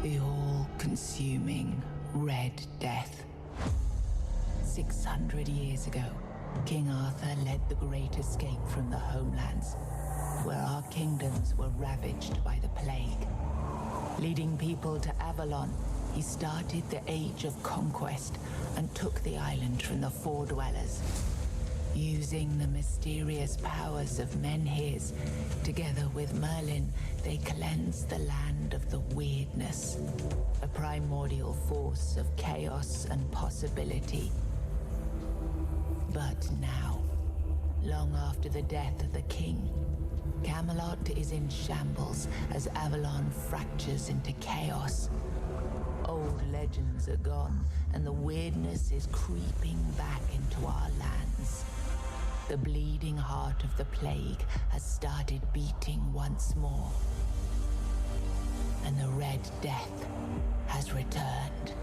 The all-consuming Red Death. 600 years ago, King Arthur led the Great Escape from the homelands, where our kingdoms were ravaged by the plague. Leading people to Avalon, he started the Age of Conquest and took the island from the Four Dwellers. Using the mysterious powers of Menhirs, together with Merlin, they cleansed the land of the Weirdness, a primordial force of chaos and possibility. But now, long after the death of the king, Camelot is in shambles as Avalon fractures into chaos. Old legends are gone, and the Weirdness is creeping back into our lands. The bleeding heart of the plague has started beating once more. And the Red Death has returned.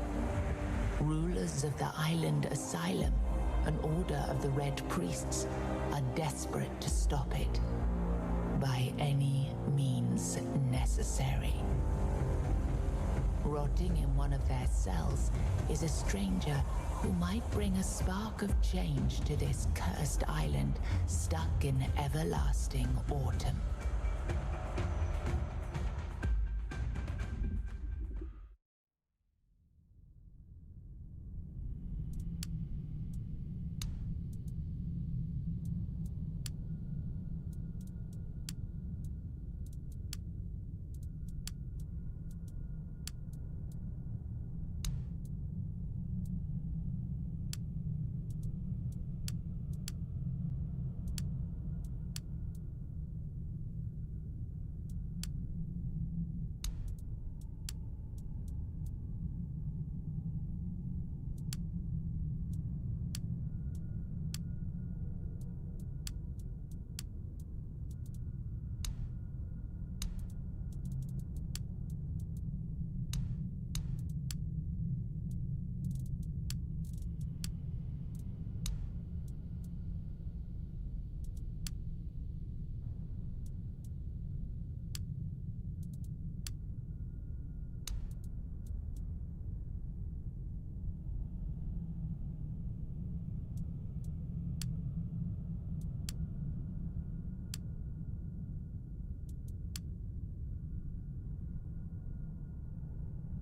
Rulers of the island asylum, an order of the Red Priests, are desperate to stop it by any means necessary. Rotting in one of their cells is a stranger who might bring a spark of change to this cursed island stuck in everlasting autumn.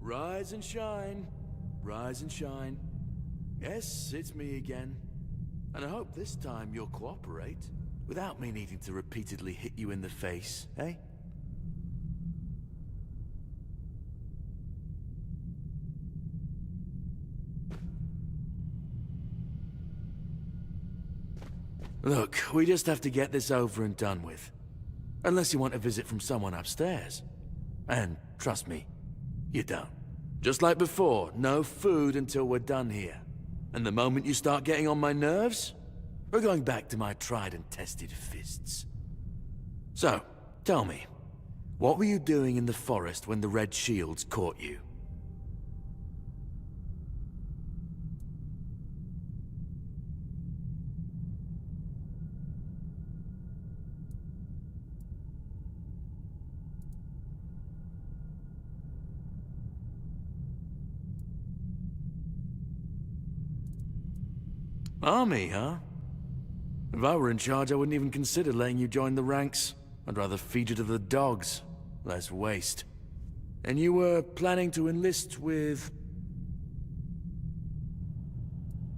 Rise and shine, rise and shine. Yes, it's me again. And I hope this time you'll cooperate, without me needing to repeatedly hit you in the face, eh? Look, we just have to get this over and done with. Unless you want a visit from someone upstairs. And trust me, you don't. Just like before, no food until we're done here. And the moment you start getting on my nerves, we're going back to my tried and tested fists. So, tell me, what were you doing in the forest when the Red Shields caught you? Army, huh? If I were in charge, I wouldn't even consider letting you join the ranks. I'd rather feed you to the dogs. Less waste. And you were planning to enlist with...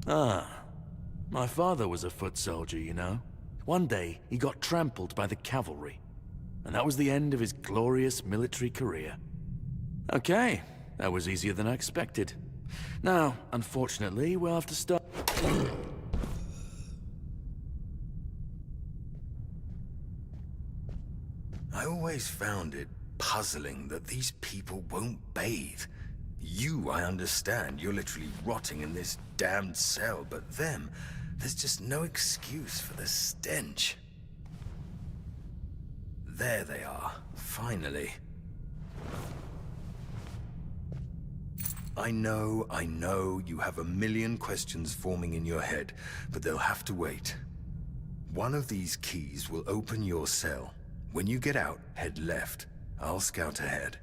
Ah. My father was a foot soldier, you know. One day, he got trampled by the cavalry. And that was the end of his glorious military career. Okay, that was easier than I expected. Now, unfortunately, we'll have to start... I always found it puzzling that these people won't bathe. You, I understand, you're literally rotting in this damned cell, but them, there's just no excuse for the stench. There they are, finally. I know, you have a million questions forming in your head, but they'll have to wait. One of these keys will open your cell. When you get out, head left. I'll scout ahead.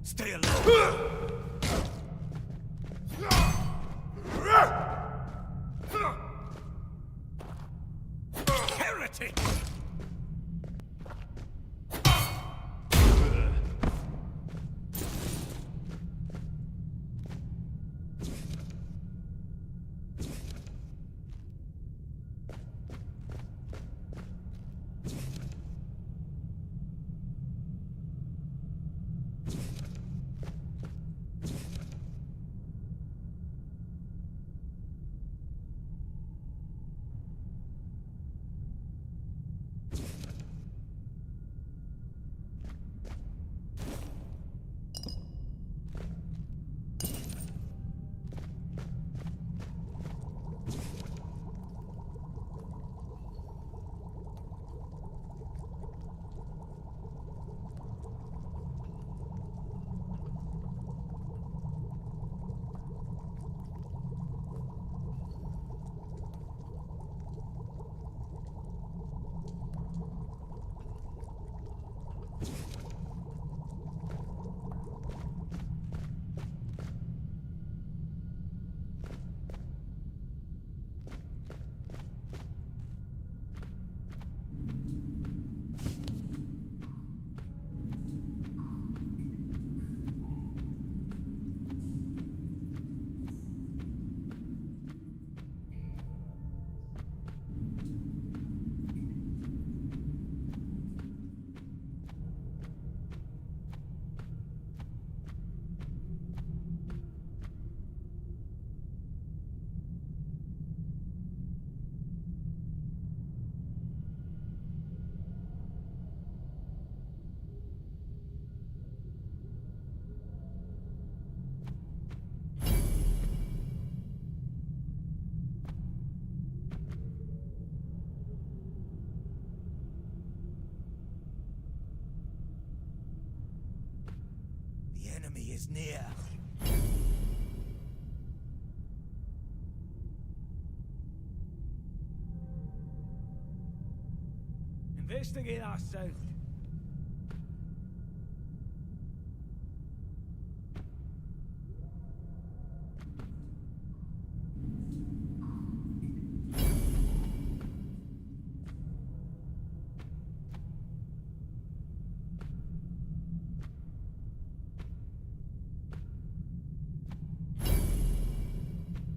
Stay alert! Heretic! The enemy is near. Investigate our south.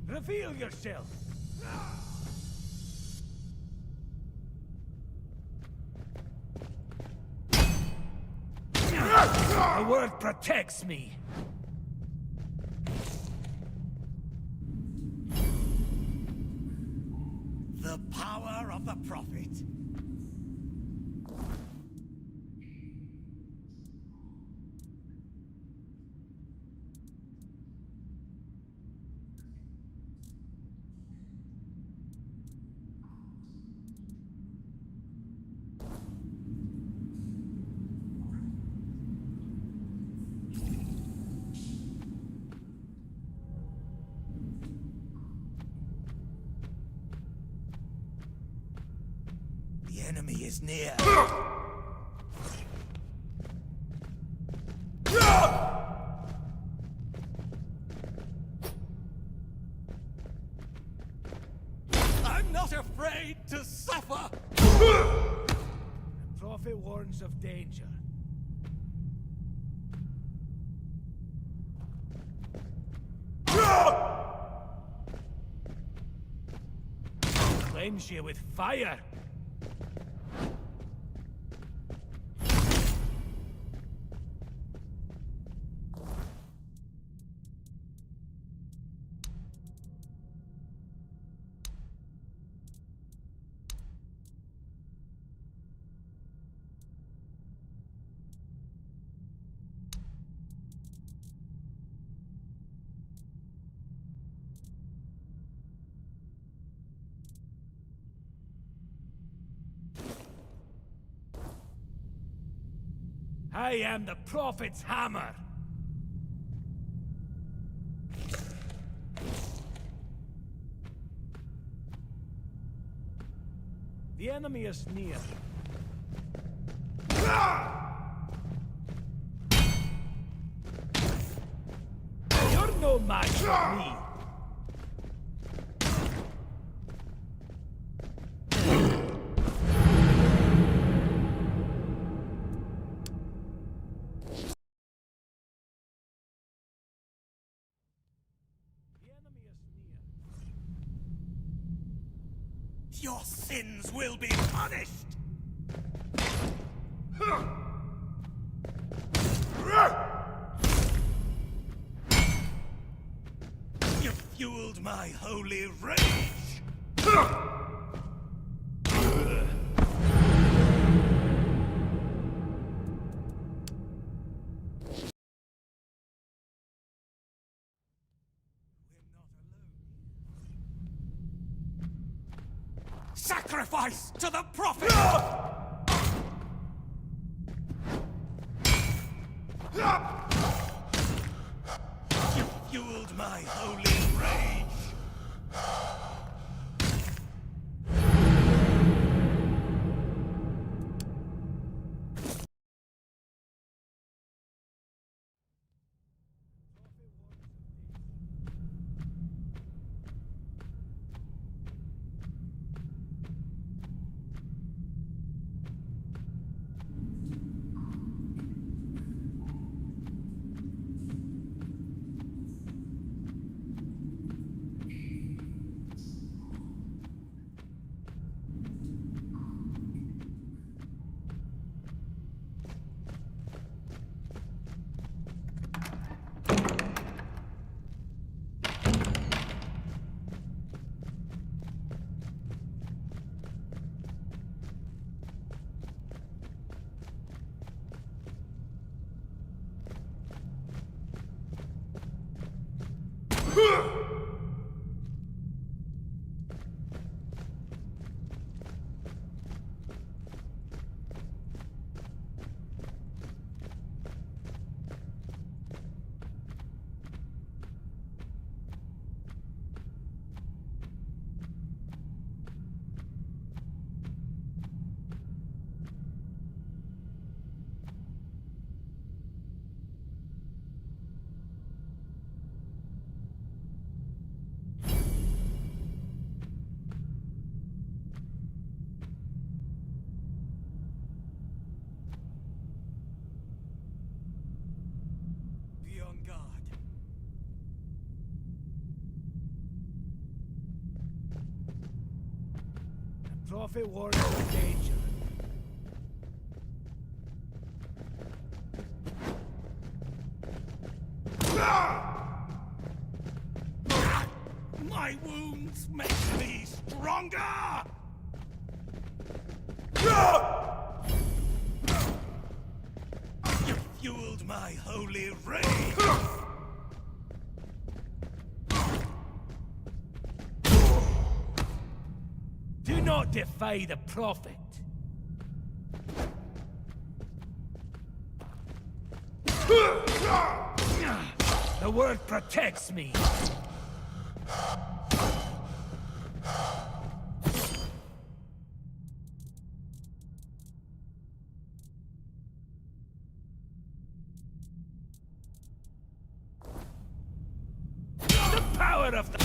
Reveal yourself! The word protects me! The power of the prophet! The enemy is near. I'm not afraid to suffer! The prophet warns of danger. Cleanse you with fire! I am the prophet's hammer! The enemy is near. No match for me. Your sins will be punished! You fueled my holy rage! Sacrifice to the prophet! You fueled my holy rage! Be on guard. The prophet warns of danger. My wounds make me stronger! You fueled my holy rage! Do not defy the prophet. The word protects me. The power of the...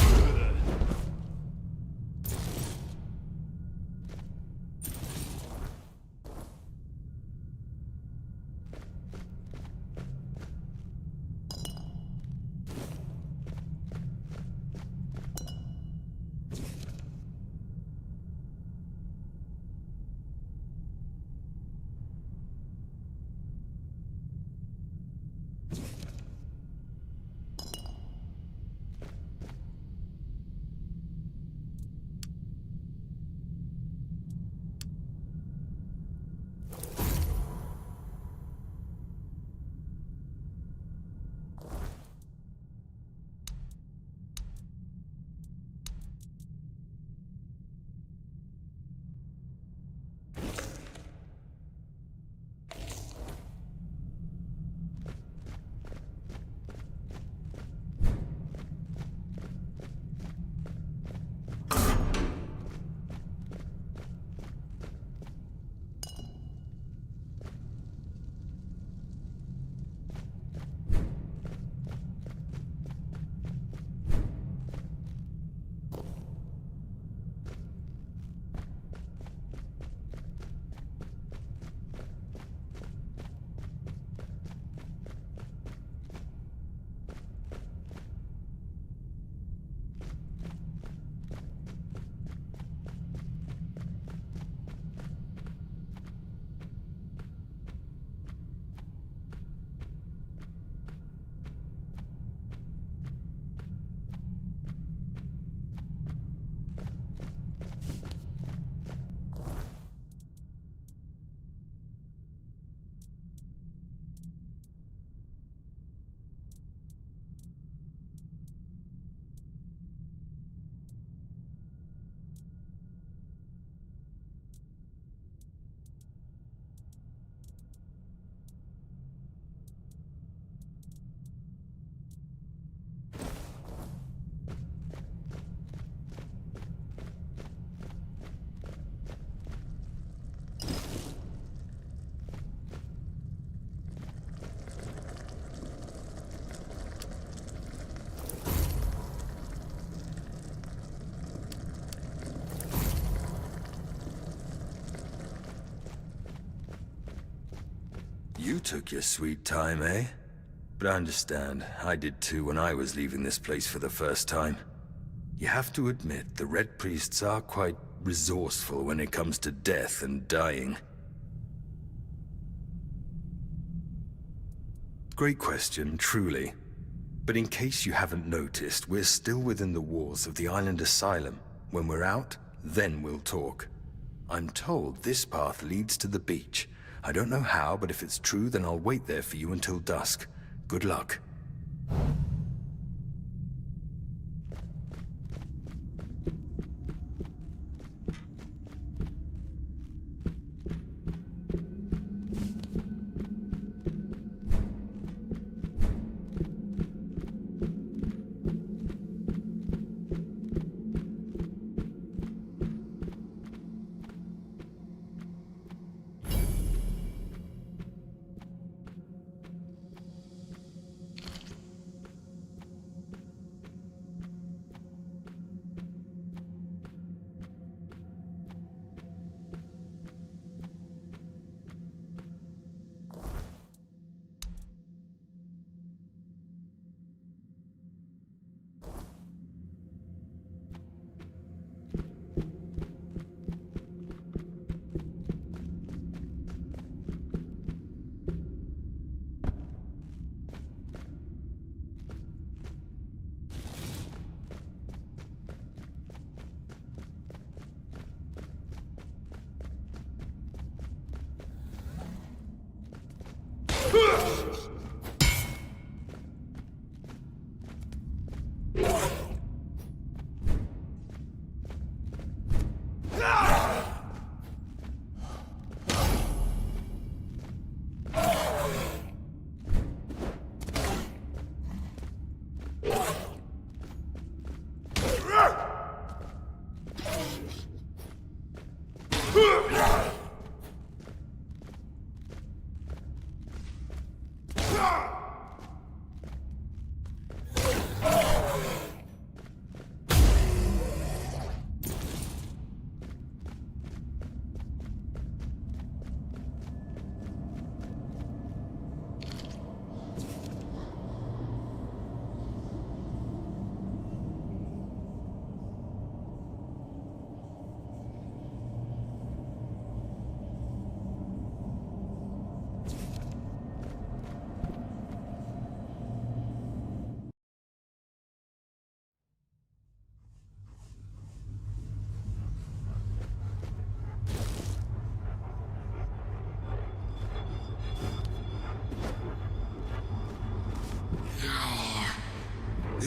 took your sweet time, eh? But I understand. I did too when I was leaving this place for the first time. You have to admit, the Red Priests are quite resourceful when it comes to death and dying. Great question, truly. But in case you haven't noticed, we're still within the walls of the island asylum. When we're out, then we'll talk. I'm told this path leads to the beach. I don't know how, but if it's true, then I'll wait there for you until dusk. Good luck.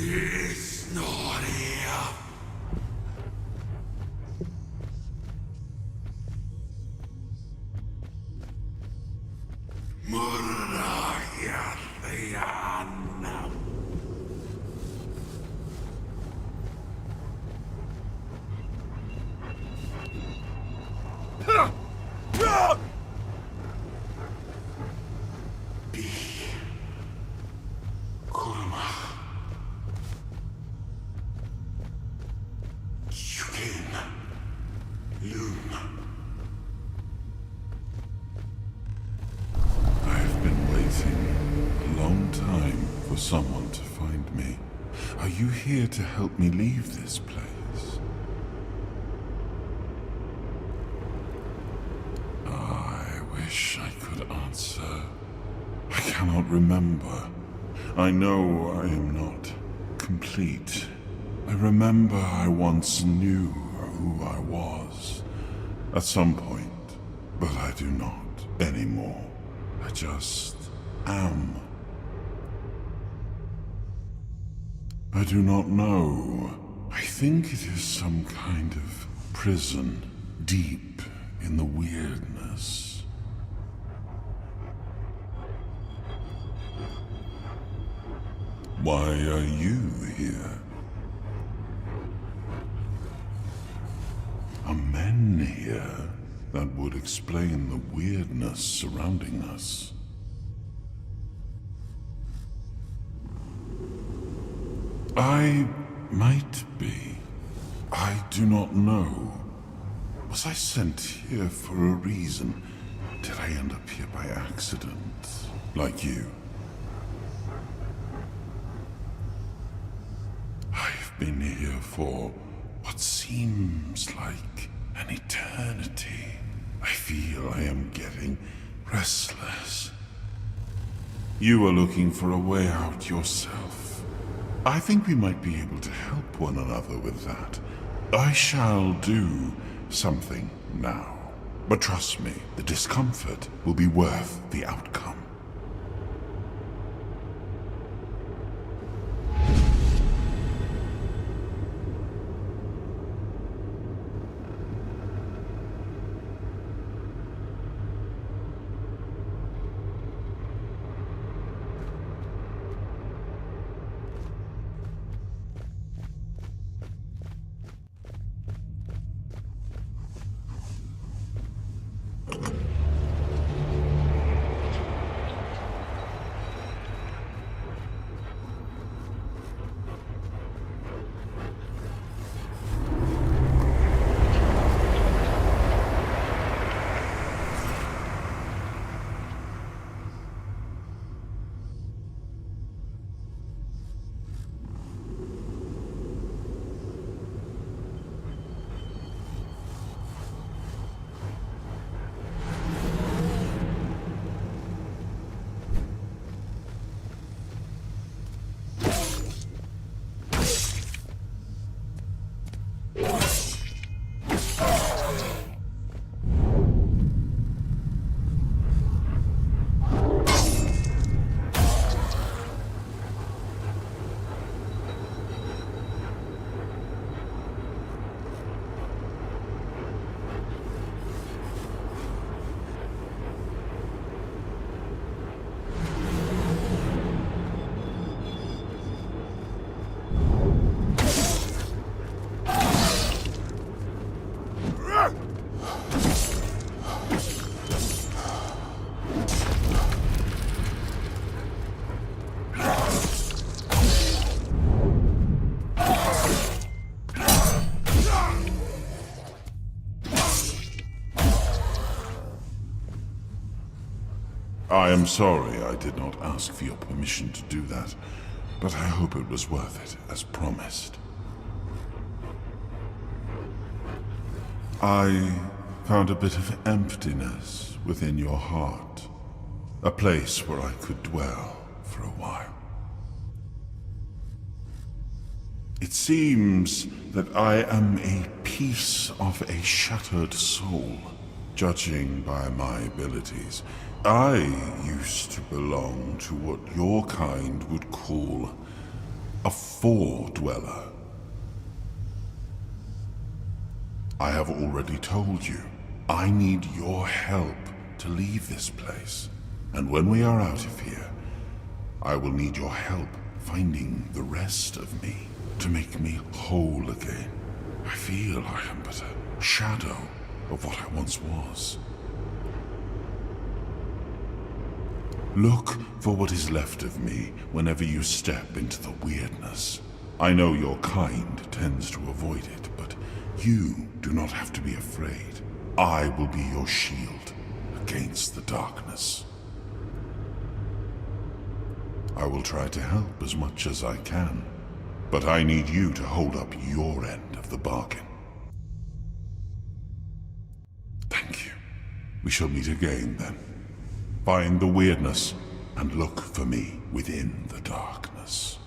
It's not here. Someone to find me. Are you here to help me leave this place? I wish I could answer. I cannot remember. I know I am not complete. I remember I once knew who I was. At some point, but I do not anymore. I just am. I do not know. I think it is some kind of prison, deep in the weirdness. Why are you here? Are men here? That would explain the weirdness surrounding us. I might be. I do not know. Was I sent here for a reason? Did I end up here by accident? like you. I've been here for what seems like an eternity. I feel I am getting restless. You are looking for a way out yourself. I think we might be able to help one another with that. I shall do something now. But trust me, the discomfort will be worth the outcome. I am sorry I did not ask for your permission to do that, but I hope it was worth it, as promised. I found a bit of emptiness within your heart, a place where I could dwell for a while. It seems that I am a piece of a shattered soul, judging by my abilities. I used to belong to what your kind would call a four-dweller. I have already told you, I need your help to leave this place. And when we are out of here, I will need your help finding the rest of me to make me whole again. I feel I am but a shadow of what I once was. Look for what is left of me whenever you step into the weirdness. I know your kind tends to avoid it, but you do not have to be afraid. I will be your shield against the darkness. I will try to help as much as I can, but I need you to hold up your end of the bargain. Thank you. We shall meet again then. Find the weirdness and look for me within the darkness.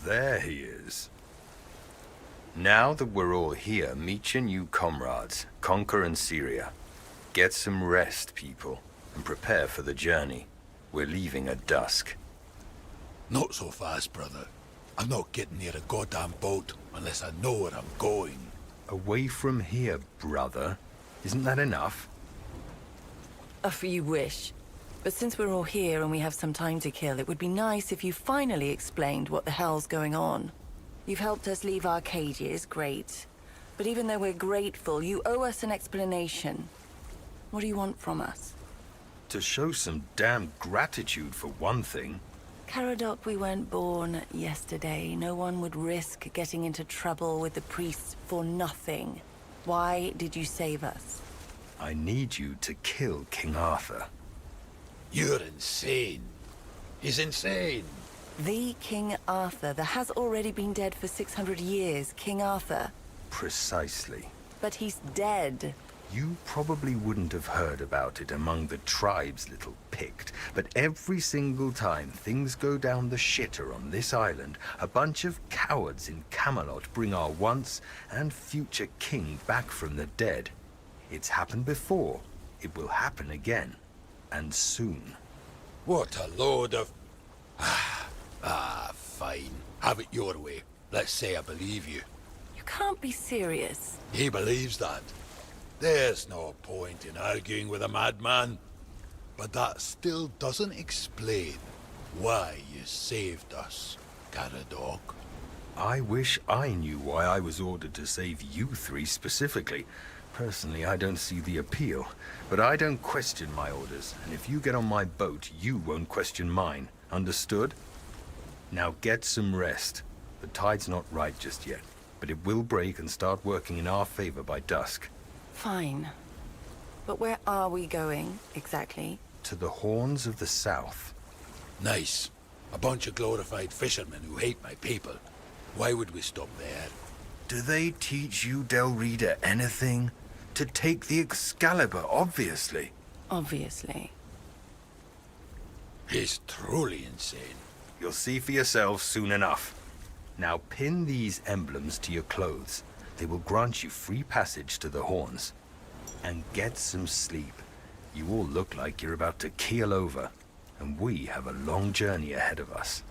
there he is. Now that we're all here, meet your new comrades, Conquer and Syria. Get some rest, people, and prepare for the journey. We're leaving at dusk. Not so fast, brother. I'm not getting near a goddamn boat unless I know where I'm going. Away from here, brother. Isn't that enough? If you wish. But since we're all here and we have some time to kill, it would be nice if you finally explained what the hell's going on. You've helped us leave our cages, great. But even though we're grateful, you owe us an explanation. What do you want from us? To show some damn gratitude for one thing. Caradoc, we weren't born yesterday. No one would risk getting into trouble with the priests for nothing. Why did you save us? I need you to kill King Arthur. You're insane. He's insane. The King Arthur that has already been dead for 600 years, King Arthur. Precisely. But he's dead. You probably wouldn't have heard about it among the tribes, little Pict, but every single time things go down the shitter on this island, a bunch of cowards in Camelot bring our once and future king back from the dead. It's happened before. It will happen again. And soon. What a load of... fine. Have it your way. Let's say I believe you. You can't be serious. He believes that. There's no point in arguing with a madman. But that still doesn't explain why you saved us, Caradoc. I wish I knew why I was ordered to save you three specifically. Personally, I don't see the appeal. But I don't question my orders, and if you get on my boat, you won't question mine. Understood? Now get some rest. The tide's not right just yet, but it will break and start working in our favor by dusk. Fine. But where are we going, exactly? To the Horns of the South. Nice. A bunch of glorified fishermen who hate my people. Why would we stop there? Do they teach you, Del Rita, anything? To take the Excalibur, obviously. Obviously. He's truly insane. You'll see for yourselves soon enough. Now pin these emblems to your clothes. They will grant you free passage to the Horns. And get some sleep. You all look like you're about to keel over, and we have a long journey ahead of us.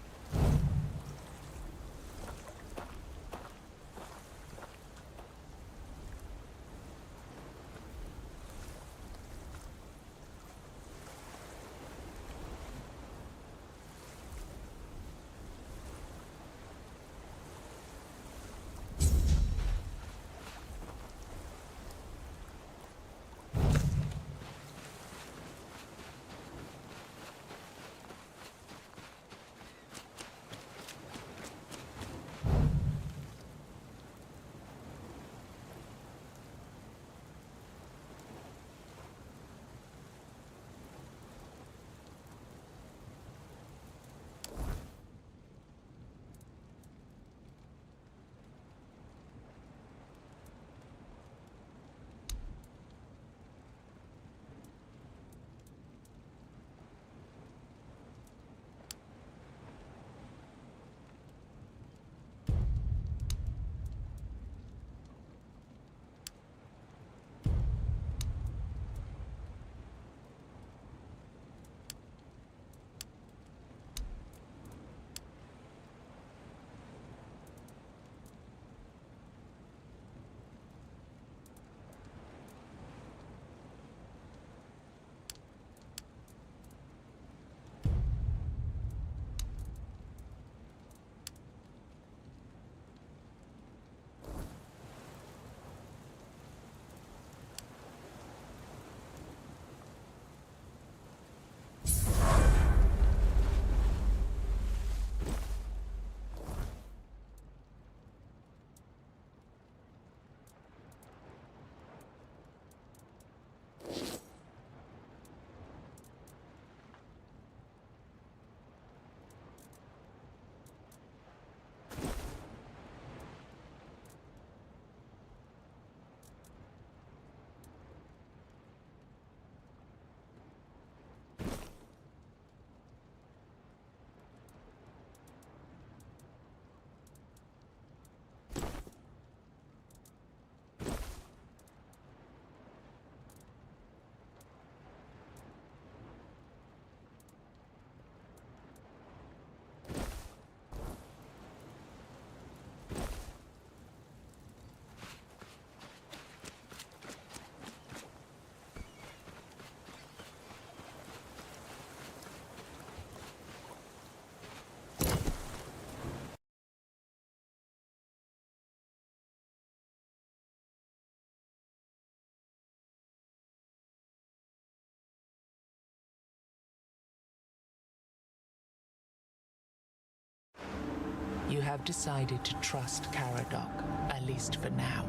You have decided to trust Caradoc, at least for now.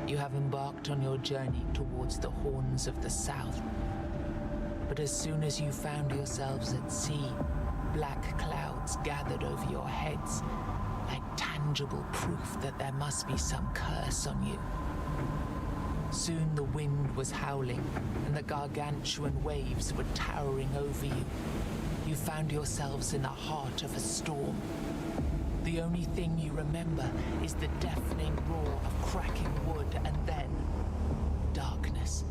You have embarked on your journey towards the Horns of the South. But as soon as you found yourselves at sea, black clouds gathered over your heads, like tangible proof that there must be some curse on you. Soon the wind was howling, and the gargantuan waves were towering over you. You found yourselves in the heart of a storm. The only thing you remember is the deafening roar of cracking wood, and then darkness.